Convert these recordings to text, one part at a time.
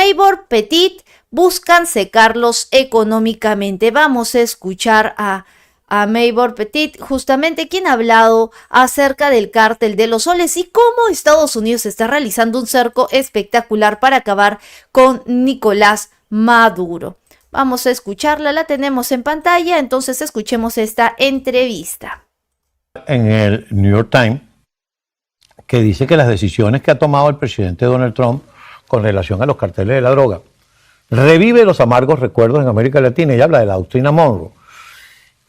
Maybor Petit buscan secarlos económicamente. Vamos a escuchar a Maybor Petit, justamente quien ha hablado acerca del cártel de los soles y cómo Estados Unidos está realizando un cerco espectacular para acabar con Nicolás Maduro. Vamos a escucharla, la tenemos en pantalla, entonces escuchemos esta entrevista. En el New York Times, que dice que las decisiones que ha tomado el presidente Donald Trump con relación a los carteles de la droga revive los amargos recuerdos en América Latina y habla de la doctrina Monroe.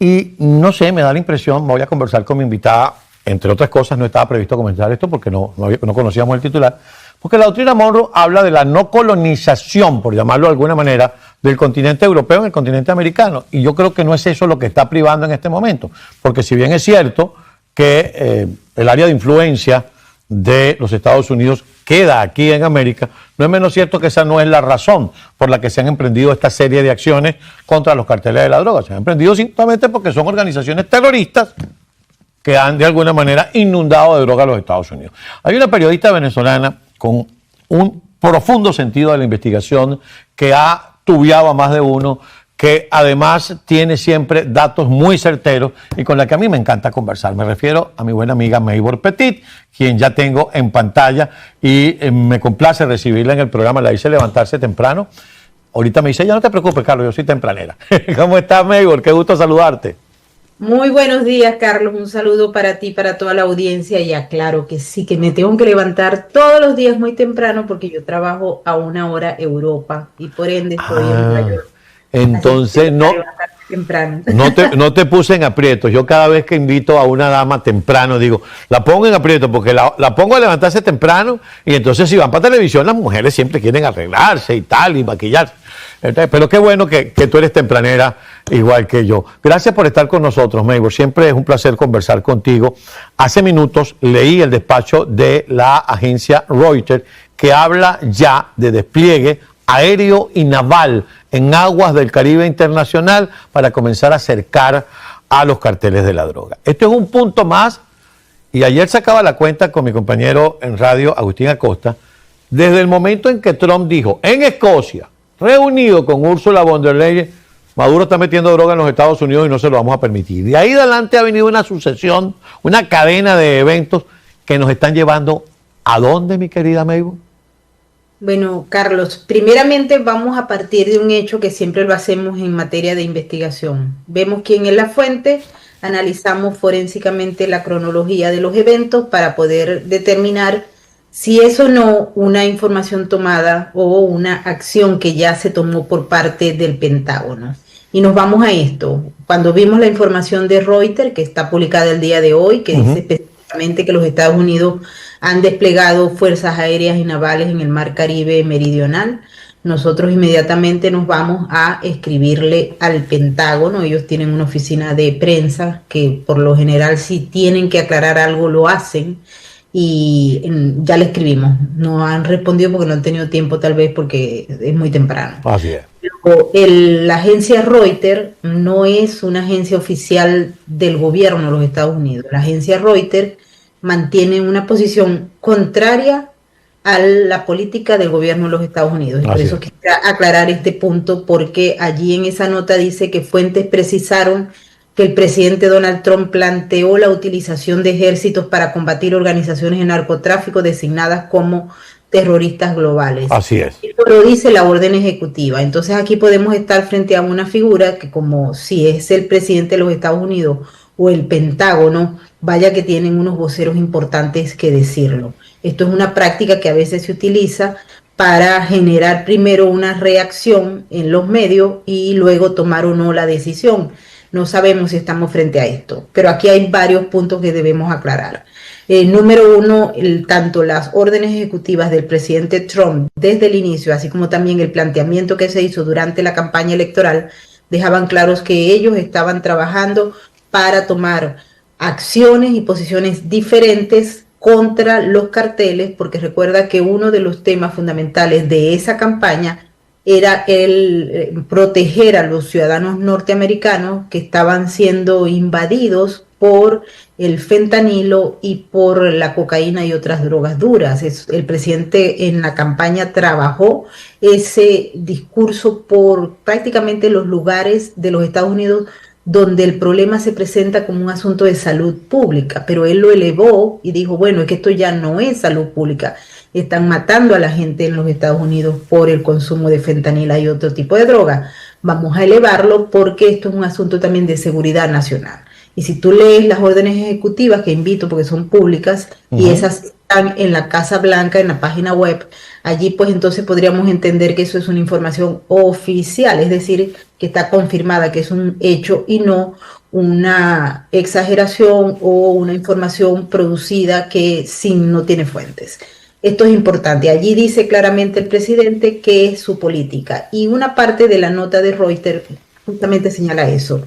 Y no sé, me da la impresión, voy a conversar con mi invitada, entre otras cosas no estaba previsto comenzar esto porque no conocíamos el titular, porque la doctrina Monroe habla de la no colonización, por llamarlo de alguna manera, del continente europeo en el continente americano. Y yo creo que no es eso lo que está privando en este momento, porque si bien es cierto que el área de influencia de los Estados Unidos queda aquí en América, no es menos cierto que esa no es la razón por la que se han emprendido esta serie de acciones contra los carteles de la droga. Se han emprendido simplemente porque son organizaciones terroristas que han de alguna manera inundado de droga a los Estados Unidos. Hay una periodista venezolana con un profundo sentido de la investigación que ha tubiado a más de uno, que además tiene siempre datos muy certeros y con la que a mí me encanta conversar. Me refiero a mi buena amiga Maybor Petit, quien ya tengo en pantalla y me complace recibirla en el programa. La hice levantarse temprano. Ahorita me dice, ya no te preocupes, Carlos, yo soy tempranera. ¿Cómo estás, Maybor? Qué gusto saludarte. Muy buenos días, Carlos. Un saludo para ti, para toda la audiencia. Y aclaro que sí, que me tengo que levantar todos los días muy temprano porque yo trabajo a 1 hora Europa y por ende estoy en Nueva York. Entonces no te puse en aprietos. Yo cada vez que invito a una dama temprano digo, la pongo en aprietos porque la pongo a levantarse temprano y entonces si van para televisión las mujeres siempre quieren arreglarse y tal y maquillarse. Entonces, pero qué bueno que tú eres tempranera igual que yo. Gracias por estar con nosotros, Maybor. Siempre es un placer conversar contigo. Hace minutos leí el despacho de la agencia Reuters que habla ya de despliegue aéreo y naval en aguas del Caribe internacional para comenzar a acercar a los carteles de la droga. Esto es un punto más, y ayer sacaba la cuenta con mi compañero en radio, Agustín Acosta, desde el momento en que Trump dijo, en Escocia, reunido con Ursula von der Leyen, Maduro está metiendo droga en los Estados Unidos y no se lo vamos a permitir. De ahí adelante ha venido una sucesión, una cadena de eventos que nos están llevando ¿a dónde, mi querida Maybor? Bueno, Carlos, primeramente vamos a partir de un hecho que siempre lo hacemos en materia de investigación. Vemos quién es la fuente, analizamos forensicamente la cronología de los eventos para poder determinar si es o no una información tomada o una acción que ya se tomó por parte del Pentágono. Y nos vamos a esto. Cuando vimos la información de Reuters, que está publicada el día de hoy, que dice específicamente que los Estados Unidos han desplegado fuerzas aéreas y navales en el Mar Caribe meridional, nosotros inmediatamente nos vamos a escribirle al Pentágono. Ellos tienen una oficina de prensa que por lo general si tienen que aclarar algo lo hacen y ya le escribimos. No han respondido porque no han tenido tiempo, tal vez porque es muy temprano. Así es. La agencia Reuters no es una agencia oficial del gobierno de los Estados Unidos. La agencia Reuters mantiene una posición contraria a la política del gobierno de los Estados Unidos. Y por eso quisiera aclarar este punto, porque allí en esa nota dice que fuentes precisaron que el presidente Donald Trump planteó la utilización de ejércitos para combatir organizaciones de narcotráfico designadas como terroristas globales. Así es. Esto lo dice la orden ejecutiva. Entonces aquí podemos estar frente a una figura que, como si es el presidente de los Estados Unidos o el Pentágono, vaya que tienen unos voceros importantes que decirlo. Esto es una práctica que a veces se utiliza para generar primero una reacción en los medios y luego tomar o no la decisión. No sabemos si estamos frente a esto, pero aquí hay varios puntos que debemos aclarar. Número uno, tanto las órdenes ejecutivas del presidente Trump desde el inicio, así como también el planteamiento que se hizo durante la campaña electoral, dejaban claros que ellos estaban trabajando para tomar acciones y posiciones diferentes contra los carteles, porque recuerda que uno de los temas fundamentales de esa campaña era el proteger a los ciudadanos norteamericanos que estaban siendo invadidos por el fentanilo y por la cocaína y otras drogas duras. El presidente en la campaña trabajó ese discurso por prácticamente los lugares de los Estados Unidos donde el problema se presenta como un asunto de salud pública, pero él lo elevó y dijo, bueno, es que esto ya no es salud pública, están matando a la gente en los Estados Unidos por el consumo de fentanila y otro tipo de droga. Vamos a elevarlo porque esto es un asunto también de seguridad nacional. Y si tú lees las órdenes ejecutivas, que invito porque son públicas, y esas están en la Casa Blanca, en la página web, allí pues entonces podríamos entender que eso es una información oficial, es decir, que está confirmada, que es un hecho y no una exageración o una información producida que no tiene fuentes. Esto es importante. Allí dice claramente el presidente que es su política. Y una parte de la nota de Reuters justamente señala eso.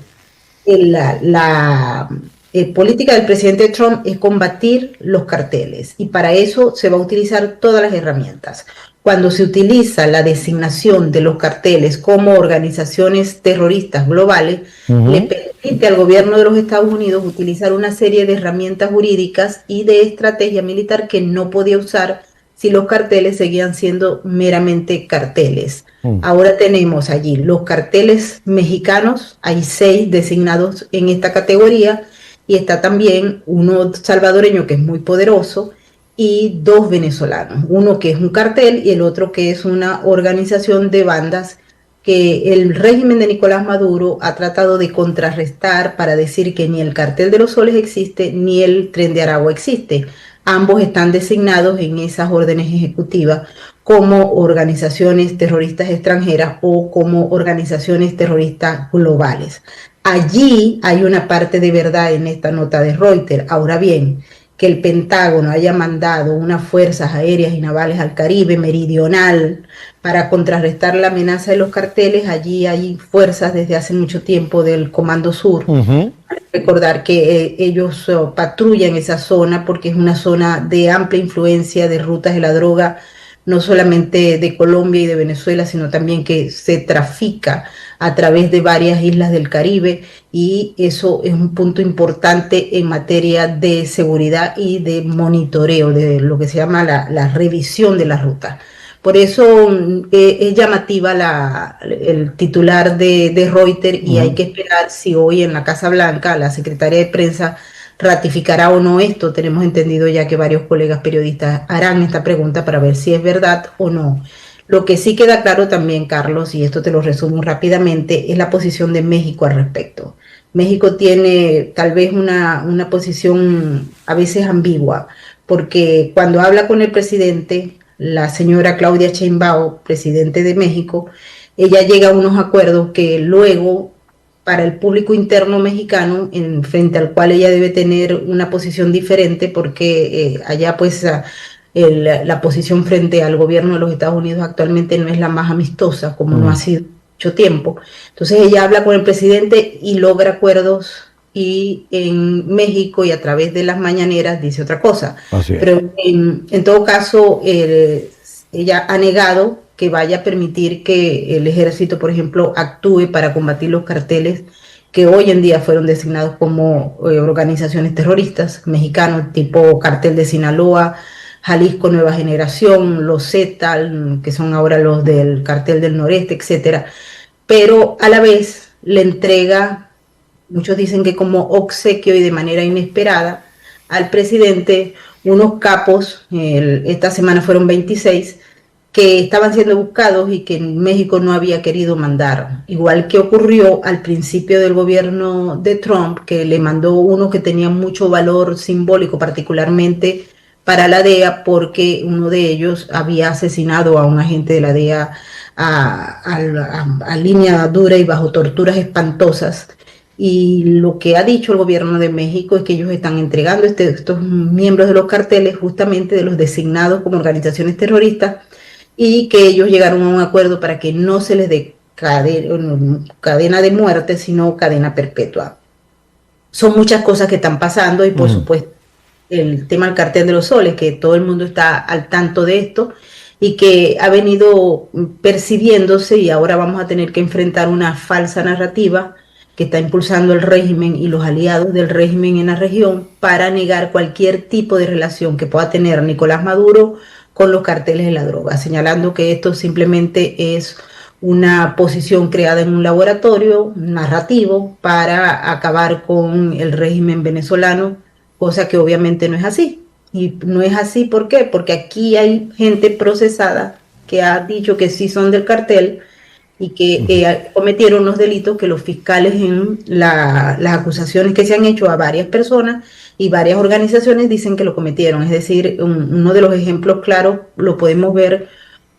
La política del presidente Trump es combatir los carteles. Y para eso se va a utilizar todas las herramientas. Cuando se utiliza la designación de los carteles como organizaciones terroristas globales, le permite al gobierno de los Estados Unidos utilizar una serie de herramientas jurídicas y de estrategia militar que no podía usar si los carteles seguían siendo meramente carteles. Ahora tenemos allí los carteles mexicanos, hay 6 designados en esta categoría, y está también uno salvadoreño que es muy poderoso, y 2 venezolanos, uno que es un cartel y el otro que es una organización de bandas que el régimen de Nicolás Maduro ha tratado de contrarrestar para decir que ni el Cartel de los Soles existe ni el Tren de Aragua existe. Ambos están designados en esas órdenes ejecutivas como organizaciones terroristas extranjeras o como organizaciones terroristas globales. Allí hay una parte de verdad en esta nota de Reuters. Ahora bien, que el Pentágono haya mandado unas fuerzas aéreas y navales al Caribe meridional para contrarrestar la amenaza de los carteles, allí hay fuerzas desde hace mucho tiempo del Comando Sur. Recordar que ellos patrullan esa zona porque es una zona de amplia influencia de rutas de la droga, no solamente de Colombia y de Venezuela, sino también que se trafica a través de varias islas del Caribe, y eso es un punto importante en materia de seguridad y de monitoreo, de lo que se llama la revisión de las rutas. Por eso es llamativa el titular de Reuters, y hay que esperar si hoy en la Casa Blanca la secretaria de prensa ratificará o no esto. Tenemos entendido ya que varios colegas periodistas harán esta pregunta para ver si es verdad o no. Lo que sí queda claro también, Carlos, y esto te lo resumo rápidamente, es la posición de México al respecto. México tiene tal vez una posición a veces ambigua, porque cuando habla con el presidente, la señora Claudia Sheinbaum, presidente de México, ella llega a unos acuerdos que luego, para el público interno mexicano, frente al cual ella debe tener una posición diferente, porque allá pues la posición frente al gobierno de los Estados Unidos actualmente no es la más amistosa, como no ha sido mucho tiempo. Entonces ella habla con el presidente y logra acuerdos, y en México y a través de las mañaneras dice otra cosa. Pero en todo caso, ella ha negado que vaya a permitir que el ejército, por ejemplo, actúe para combatir los carteles que hoy en día fueron designados como organizaciones terroristas mexicanos, tipo Cartel de Sinaloa, Jalisco Nueva Generación, los Zetas, que son ahora los del Cartel del Noreste, etcétera. Pero a la vez le entrega, muchos dicen que como obsequio y de manera inesperada, al presidente unos capos, esta semana fueron 26, que estaban siendo buscados y que México no había querido mandar. Igual que ocurrió al principio del gobierno de Trump, que le mandó uno que tenía mucho valor simbólico, particularmente para la DEA, porque uno de ellos había asesinado a un agente de la DEA a línea dura y bajo torturas espantosas. Y lo que ha dicho el gobierno de México es que ellos están entregando estos miembros de los carteles, justamente de los designados como organizaciones terroristas, y que ellos llegaron a un acuerdo para que no se les dé cadena de muerte, sino cadena perpetua. Son muchas cosas que están pasando, y por supuesto el tema del Cartel de los Soles, que todo el mundo está al tanto de esto y que ha venido percibiéndose, y ahora vamos a tener que enfrentar una falsa narrativa que está impulsando el régimen y los aliados del régimen en la región para negar cualquier tipo de relación que pueda tener Nicolás Maduro con los carteles de la droga, señalando que esto simplemente es una posición creada en un laboratorio narrativo para acabar con el régimen venezolano, cosa que obviamente no es así. Y no es así, ¿por qué? Porque aquí hay gente procesada que ha dicho que sí son del cartel y que cometieron unos delitos que los fiscales en las acusaciones que se han hecho a varias personas y varias organizaciones dicen que lo cometieron. Es decir, uno de los ejemplos claros lo podemos ver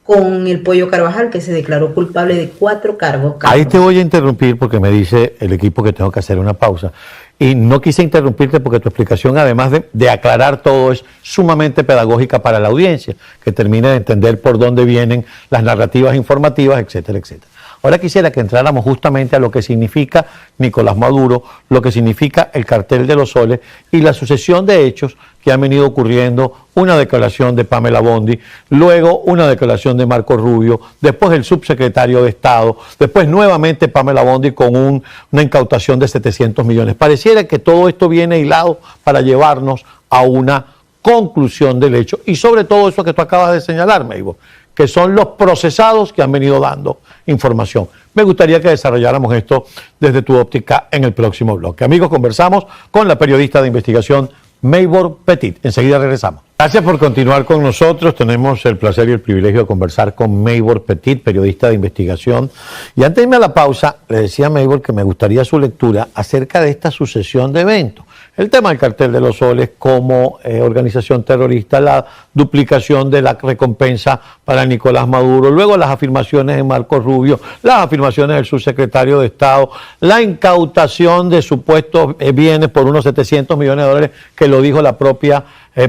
con el Pollo Carvajal, que se declaró culpable de 4 cargos. Ahí te voy a interrumpir porque me dice el equipo que tengo que hacer una pausa. Y no quise interrumpirte porque tu explicación, además de aclarar todo, es sumamente pedagógica para la audiencia, que termine de entender por dónde vienen las narrativas informativas, etcétera, etcétera. Ahora quisiera que entráramos justamente a lo que significa Nicolás Maduro, lo que significa el cartel de los soles y la sucesión de hechos que han venido ocurriendo, una declaración de Pamela Bondi, luego una declaración de Marco Rubio, después el subsecretario de Estado, después nuevamente Pamela Bondi con una incautación de 700 millones. Pareciera que todo esto viene hilado para llevarnos a una conclusión del hecho y sobre todo eso que tú acabas de señalar, Meibor, que son los procesados que han venido dando información. Me gustaría que desarrolláramos esto desde tu óptica en el próximo bloque. Amigos, conversamos con la periodista de investigación Meibor Petit. Enseguida regresamos. Gracias por continuar con nosotros. Tenemos el placer y el privilegio de conversar con Meibor Petit, periodista de investigación. Y antes de irme a la pausa, le decía a Meibor que me gustaría su lectura acerca de esta sucesión de eventos. El tema del cartel de los soles como organización terrorista, la duplicación de la recompensa para Nicolás Maduro, luego las afirmaciones de Marco Rubio, las afirmaciones del subsecretario de Estado, la incautación de supuestos bienes por unos 700 millones de dólares que lo dijo la propia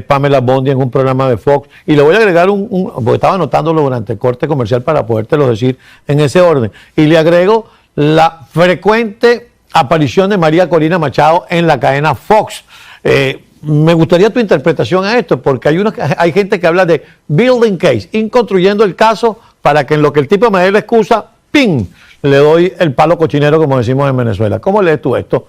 Pamela Bondi en un programa de Fox. Y le voy a agregar porque estaba anotándolo durante el corte comercial para podértelo decir en ese orden. Y le agrego la frecuente aparición de María Corina Machado en la cadena Fox. Me gustaría tu interpretación a esto, porque hay gente que habla de building case, construyendo el caso para que en lo que el tipo me dé la excusa, ¡ping!, le doy el palo cochinero, como decimos en Venezuela. ¿Cómo lees tú esto?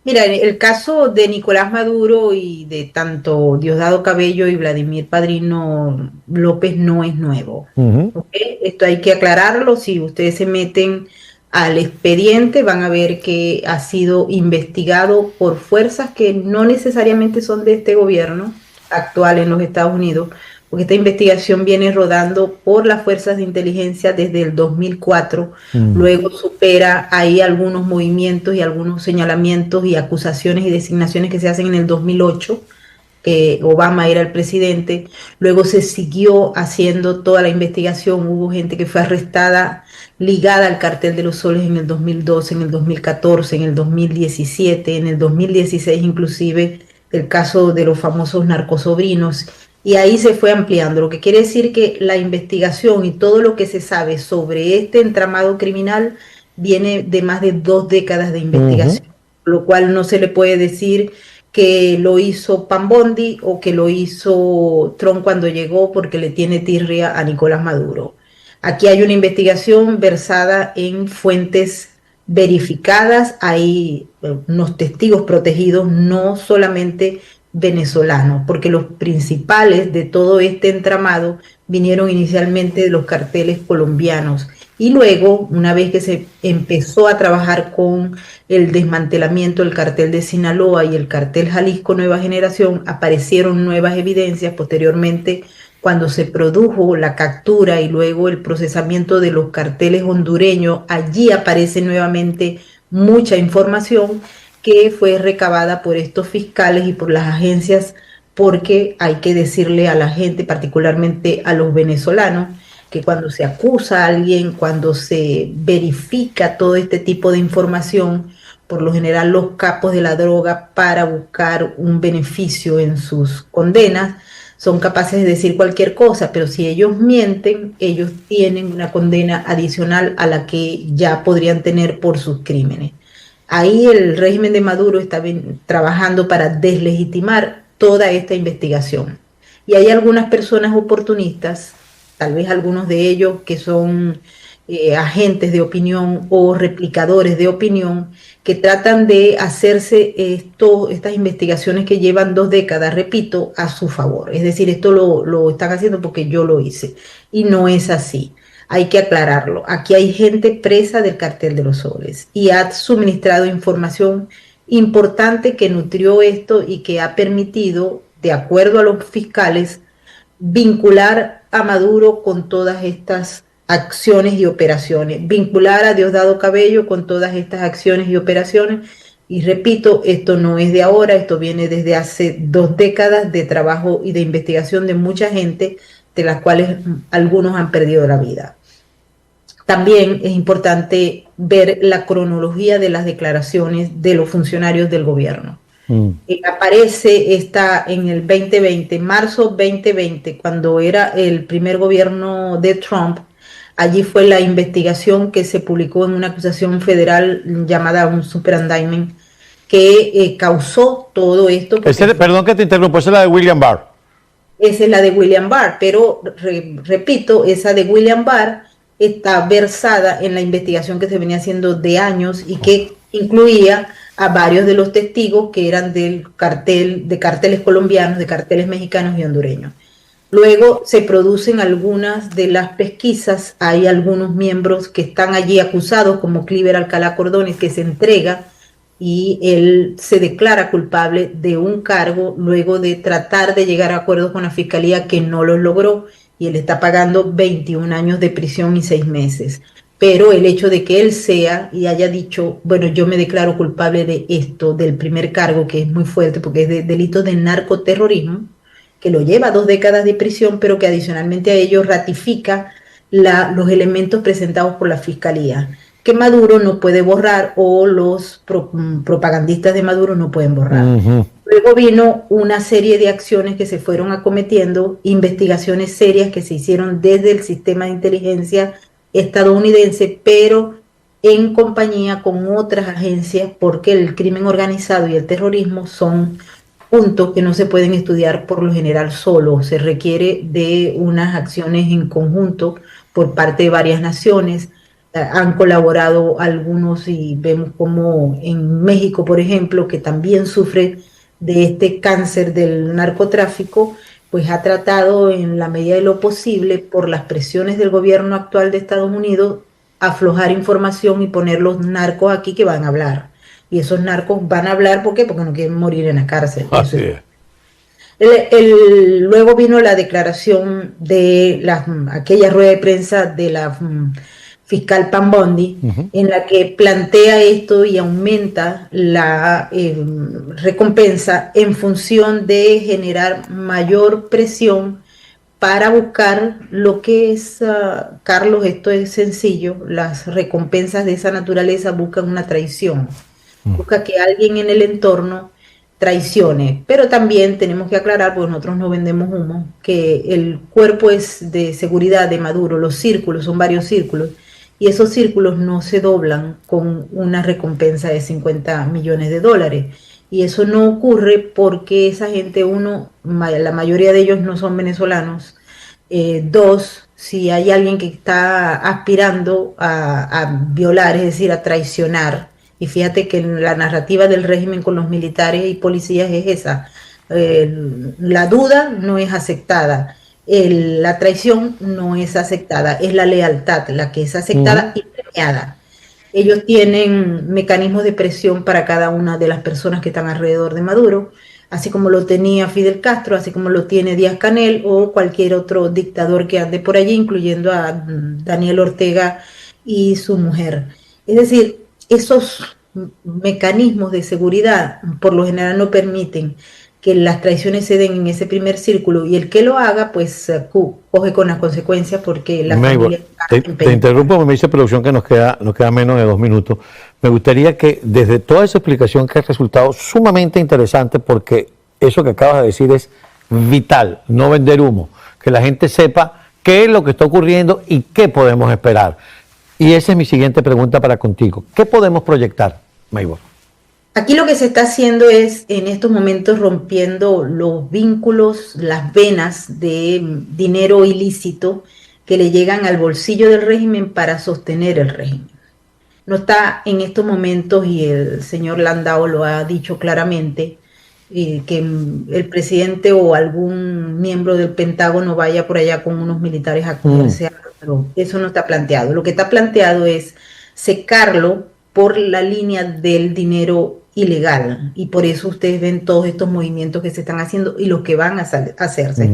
Mira, el caso de Nicolás Maduro y de tanto Diosdado Cabello y Vladimir Padrino López no es nuevo. ¿Okay? Esto hay que aclararlo. Si ustedes se meten al expediente van a ver que ha sido investigado por fuerzas que no necesariamente son de este gobierno actual en los Estados Unidos, porque esta investigación viene rodando por las fuerzas de inteligencia desde el 2004, luego supera ahí algunos movimientos y algunos señalamientos y acusaciones y designaciones que se hacen en el 2008, que Obama era el presidente, luego se siguió haciendo toda la investigación, hubo gente que fue arrestada ligada al cartel de los soles en el 2012, en el 2014, en el 2017, en el 2016 inclusive el caso de los famosos narcosobrinos, y ahí se fue ampliando, lo que quiere decir que la investigación y todo lo que se sabe sobre este entramado criminal viene de más de 2 décadas de investigación, lo cual no se le puede decir que lo hizo Pam Bondi o que lo hizo Trump cuando llegó porque le tiene tirria a Nicolás Maduro. Aquí hay una investigación versada en fuentes verificadas, hay unos testigos protegidos, no solamente venezolanos, porque los principales de todo este entramado vinieron inicialmente de los carteles colombianos y luego, una vez que se empezó a trabajar con el desmantelamiento del cartel de Sinaloa y el cartel Jalisco Nueva Generación, aparecieron nuevas evidencias posteriormente cuando se produjo la captura y luego el procesamiento de los carteles hondureños. Allí aparece nuevamente mucha información que fue recabada por estos fiscales y por las agencias, porque hay que decirle a la gente, particularmente a los venezolanos, que cuando se acusa a alguien, cuando se verifica todo este tipo de información, por lo general los capos de la droga, para buscar un beneficio en sus condenas, son capaces de decir cualquier cosa, pero si ellos mienten, ellos tienen una condena adicional a la que ya podrían tener por sus crímenes. Ahí el régimen de Maduro está trabajando para deslegitimar toda esta investigación. Y hay algunas personas oportunistas, tal vez algunos de ellos que son agentes de opinión o replicadores de opinión que tratan de hacerse estas investigaciones que llevan 2 décadas, repito, a su favor. Es decir, esto lo están haciendo porque yo lo hice y no es así. Hay que aclararlo. Aquí hay gente presa del cartel de los soles y ha suministrado información importante que nutrió esto y que ha permitido, de acuerdo a los fiscales, vincular a Maduro con todas estas acciones y operaciones, vincular a Diosdado Cabello con todas estas acciones y operaciones. Y repito, esto no es de ahora, esto viene desde hace 2 décadas de trabajo y de investigación de mucha gente, de las cuales algunos han perdido la vida. También es importante ver la cronología de las declaraciones de los funcionarios del gobierno. Aparece esta en el 2020, marzo 2020, cuando era el primer gobierno de Trump. Allí fue la investigación que se publicó en una acusación federal llamada un super indictment que causó todo esto. Perdón que te interrumpo, esa es la de William Barr. Esa es la de William Barr, pero repito, esa de William Barr está versada en la investigación que se venía haciendo de años y que incluía a varios de los testigos que eran del cartel, de carteles colombianos, de carteles mexicanos y hondureños. Luego se producen algunas de las pesquisas, hay algunos miembros que están allí acusados, como Cliver Alcalá Cordones, que se entrega y él se declara culpable de un cargo luego de tratar de llegar a acuerdos con la fiscalía que no lo logró, y él está pagando 21 años de prisión y 6 meses. Pero el hecho de que él sea y haya dicho, bueno, yo me declaro culpable de esto, del primer cargo, que es muy fuerte porque es de delito de narcoterrorismo, que lo lleva a 2 décadas de prisión, pero que adicionalmente a ello ratifica los elementos presentados por la fiscalía, que Maduro no puede borrar o los propagandistas de Maduro no pueden borrar. Luego vino una serie de acciones que se fueron acometiendo, investigaciones serias que se hicieron desde el sistema de inteligencia estadounidense, pero en compañía con otras agencias, porque el crimen organizado y el terrorismo son puntos que no se pueden estudiar por lo general solo. Se requiere de unas acciones en conjunto por parte de varias naciones. Han colaborado algunos y vemos como en México, por ejemplo, que también sufre de este cáncer del narcotráfico, pues ha tratado en la medida de lo posible, por las presiones del gobierno actual de Estados Unidos, aflojar información y poner los narcos aquí que van a hablar. Y esos narcos van a hablar, ¿por qué? Porque no quieren morir en la cárcel. Así es. Luego vino la declaración de aquella rueda de prensa de la fiscal Pam Bondi, en la que plantea esto y aumenta la recompensa en función de generar mayor presión para buscar lo que es, Carlos, esto es sencillo, las recompensas de esa naturaleza buscan una traición, busca que alguien en el entorno traicione, pero también tenemos que aclarar, porque nosotros no vendemos humo, que el cuerpo es de seguridad de Maduro, los círculos, son varios círculos, y esos círculos no se doblan con una recompensa de $50 millones. Y eso no ocurre porque esa gente, uno, la mayoría de ellos no son venezolanos. Dos, si hay alguien que está aspirando a violar, es decir, a traicionar, y fíjate que la narrativa del régimen con los militares y policías es esa, la duda no es aceptada. La traición no es aceptada, es la lealtad la que es aceptada y premiada. Ellos tienen mecanismos de presión para cada una de las personas que están alrededor de Maduro, así como lo tenía Fidel Castro, así como lo tiene Díaz-Canel o cualquier otro dictador que ande por allí, incluyendo a Daniel Ortega y su mujer. Es decir, esos mecanismos de seguridad por lo general no permiten que las traiciones se den en ese primer círculo, y el que lo haga pues coge con las consecuencias, porque la familia te interrumpo, me dice producción que nos queda menos de 2 minutos. Me gustaría que desde toda esa explicación, que ha resultado sumamente interesante, porque eso que acabas de decir es vital, no vender humo, que la gente sepa qué es lo que está ocurriendo y qué podemos esperar. Y esa es mi siguiente pregunta para contigo. ¿Qué podemos proyectar, Maybor? Aquí lo que se está haciendo es, en estos momentos, rompiendo los vínculos, las venas de dinero ilícito que le llegan al bolsillo del régimen para sostener el régimen. No está en estos momentos, y el señor Landau lo ha dicho claramente, que el presidente o algún miembro del Pentágono vaya por allá con unos militares a cogerse, pero eso no está planteado. Lo que está planteado es secarlo por la línea del dinero ilegal, y por eso ustedes ven todos estos movimientos que se están haciendo y los que van a hacerse.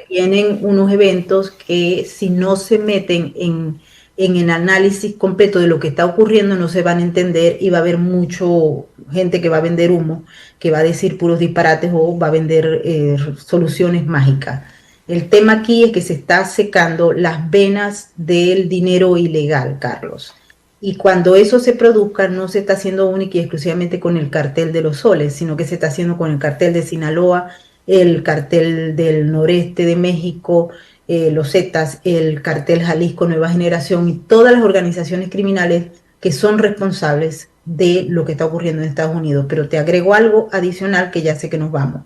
Tienen unos eventos que, si no se meten en el análisis completo de lo que está ocurriendo, no se van a entender, y va a haber mucho gente que va a vender humo, que va a decir puros disparates o va a vender soluciones mágicas. El tema aquí es que se está secando las venas del dinero ilegal, Carlos. Y cuando eso se produzca, no se está haciendo única y exclusivamente con el cartel de los soles, sino que se está haciendo con el cartel de Sinaloa, el cartel del noreste de México, los Zetas, el cartel Jalisco Nueva Generación y todas las organizaciones criminales que son responsables de lo que está ocurriendo en Estados Unidos. Pero te agrego algo adicional, que ya sé que nos vamos.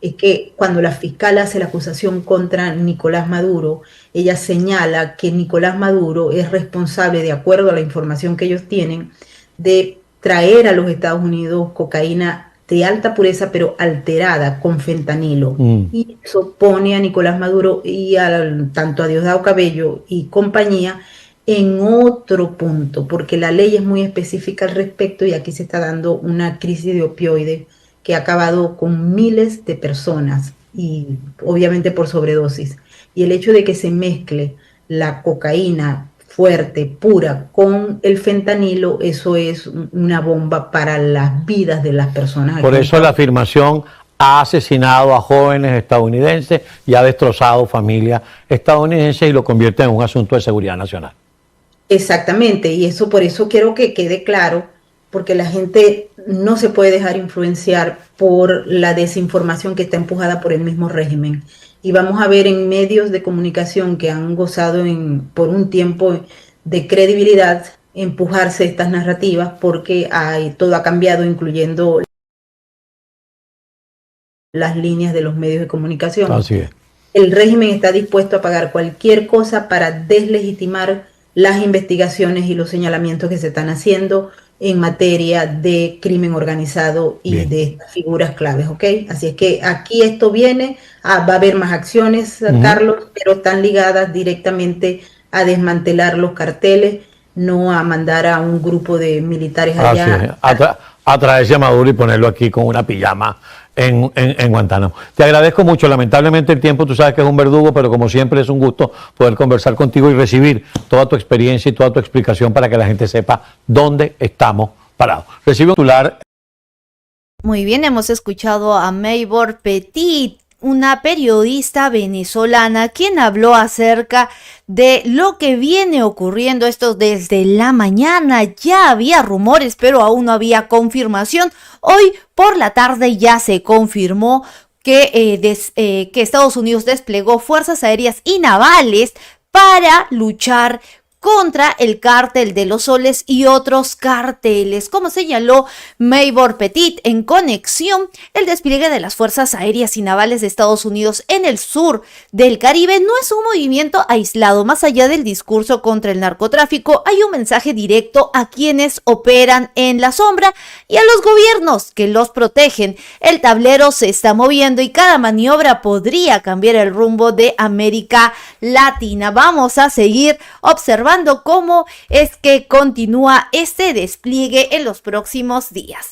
Es que cuando la fiscal hace la acusación contra Nicolás Maduro, ella señala que Nicolás Maduro es responsable, de acuerdo a la información que ellos tienen, de traer a los Estados Unidos cocaína de alta pureza pero alterada con fentanilo. Y eso pone a Nicolás Maduro y tanto a Diosdado Cabello y compañía en otro punto, porque la ley es muy específica al respecto, y aquí se está dando una crisis de opioides que ha acabado con miles de personas, y obviamente por sobredosis. Y el hecho de que se mezcle la cocaína fuerte, pura, con el fentanilo, eso es una bomba para las vidas de las personas. Por eso la afirmación: ha asesinado a jóvenes estadounidenses y ha destrozado familias estadounidenses, y lo convierte en un asunto de seguridad nacional. Exactamente, y eso, por eso quiero que quede claro, porque la gente no se puede dejar influenciar por la desinformación que está empujada por el mismo régimen. Y vamos a ver en medios de comunicación que han gozado por un tiempo de credibilidad empujarse estas narrativas, porque todo ha cambiado, incluyendo las líneas de los medios de comunicación. Así es. El régimen está dispuesto a pagar cualquier cosa para deslegitimar las investigaciones y los señalamientos que se están haciendo en materia de crimen organizado y de estas figuras claves, ¿ok? Así es que aquí esto viene, va a haber más acciones, Carlos, pero están ligadas directamente a desmantelar los carteles, no a mandar a un grupo de militares allá. A traerse a Maduro y ponerlo aquí con una pijama en Guantánamo. Te agradezco mucho. Lamentablemente el tiempo, tú sabes que es un verdugo, pero como siempre es un gusto poder conversar contigo y recibir toda tu experiencia y toda tu explicación para que la gente sepa dónde estamos parados. Recibe un titular. Muy bien, hemos escuchado a Maybor Petit, una periodista venezolana, quien habló acerca de lo que viene ocurriendo esto desde la mañana. Ya había rumores, pero aún no había confirmación. Hoy por la tarde ya se confirmó que Estados Unidos desplegó fuerzas aéreas y navales para luchar contra el cártel de los soles y otros carteles. Como señaló Maybor Petit en Conexión, el despliegue de las fuerzas aéreas y navales de Estados Unidos en el sur del Caribe no es un movimiento aislado. Más allá del discurso contra el narcotráfico, hay un mensaje directo a quienes operan en la sombra y a los gobiernos que los protegen. El tablero se está moviendo y cada maniobra podría cambiar el rumbo de América Latina. Vamos a seguir observando cómo es que continúa este despliegue en los próximos días.